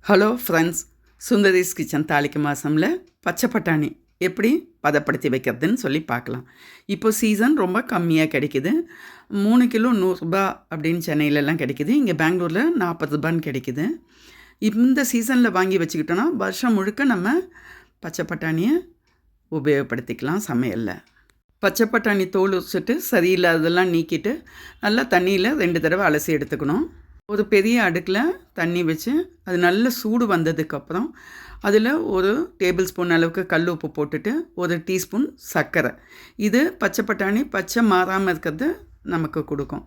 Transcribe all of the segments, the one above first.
Hello friends, Sundari's kitchen தாளிக்கு மாதமில் பச்சை பட்டாணி எப்படி பதப்படுத்தி வைக்கிறதுன்னு சொல்லி பார்க்கலாம். இப்போ சீசன் ரொம்ப கம்மியாக கிடைக்கிது. 3 கிலோ 100 ரூபா அப்படின்னு சென்னையிலலாம் கிடைக்கிது. இங்கே பெங்களூரில் 40 ரூபான்னு கிடைக்கிது. இந்த சீசனில் வாங்கி வச்சுக்கிட்டோன்னா வருஷம் முழுக்க நம்ம பச்சை பட்டாணியை உபயோகப்படுத்திக்கலாம் சமையலில். பச்சை பட்டாணி தோல் உரிச்சிட்டு சரியில்லாததெல்லாம் நீக்கிட்டு நல்லா தண்ணியில் 2 தடவை அலசி எடுத்துக்கணும். ஒரு பெரிய அடுக்கில் தண்ணி வச்சு அது நல்ல சூடு வந்ததுக்கப்புறம் அதில் ஒரு டேபிள் ஸ்பூன் அளவுக்கு கல் உப்பு போட்டுட்டு 1 டீஸ்பூன் சர்க்கரை. இது பச்சை பட்டாணி பச்சை மாறாமல் இருக்கிறது நமக்கு கொடுக்கும்.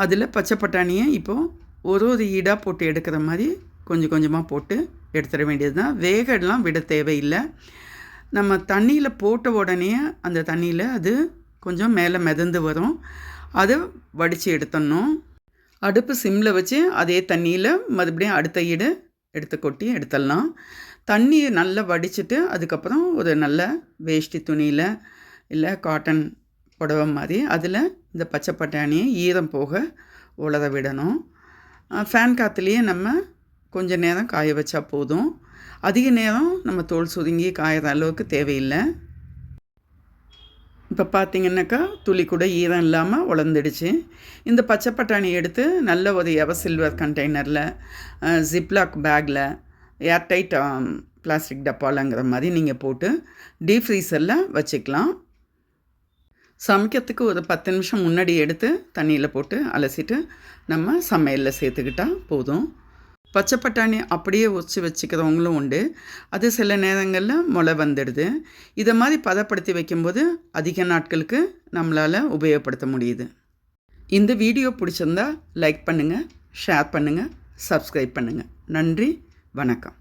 அதில் பச்சை பட்டாணியை இப்போது ஒரு ஈடாக போட்டு எடுக்கிற மாதிரி கொஞ்சம் கொஞ்சமாக போட்டு எடுத்துட வேண்டியது தான். வேகலாம் விட தேவையில்லை. நம்ம தண்ணியில் போட்ட உடனே அந்த தண்ணியில் அது கொஞ்சம் மேலே மிதந்து வரும். அதை வடித்து எடுத்துடணும். அடுப்பு சிம்மில் வச்சு அதே தண்ணியில் மறுபடியும் அடுத்த ஈடு எடுத்து கொட்டி எடுத்துடலாம். தண்ணியை நல்லா வடிச்சிட்டு அதுக்கப்புறம் ஒரு நல்ல வேஷ்டி துணியில் இல்லை காட்டன் புடவை மாதிரி அதில் இந்த பச்சை பட்டாணியை ஈரம் போக உலர விடணும். ஃபேன் காற்றுலேயே நம்ம கொஞ்சம் நேரம் காய வச்சா போதும். அதிக நேரம் நம்ம தோல் சுருங்கி காயிற அளவுக்கு தேவையில்லை. இப்போ பார்த்திங்கன்னாக்கா துளி கூட ஈரம் இல்லாமல் உலர்ந்துடுச்சு. இந்த பச்சை பட்டாணி எடுத்து நல்ல ஒரு சில்வர் கண்டெய்னரில் ஜிப்லாக் பேக்கில் ஏர்டைட் பிளாஸ்டிக் டப்பாலங்கிற மாதிரி நீங்கள் போட்டு டீப் ஃப்ரீசரில் வச்சுக்கலாம். சமைக்கிறதுக்கு ஒரு 10 நிமிஷம் முன்னாடி எடுத்து தண்ணியில் போட்டு அலசிட்டு நம்ம சமையலில் சேர்த்துக்கிட்டால் போதும். பச்சை பட்டாணி அப்படியே உரிச்சு வச்சுக்கிறவங்களும் உண்டு. அது சில நேரங்களில் முளை வந்துடுது. இதை மாதிரி பதப்படுத்தி வைக்கும்போது அதிக நாட்களுக்கு நம்மளால் உபயோகப்படுத்த முடியுது. இந்த வீடியோ பிடிச்சிருந்தா லைக் பண்ணுங்கள், ஷேர் பண்ணுங்கள், சப்ஸ்கிரைப் பண்ணுங்கள். நன்றி, வணக்கம்.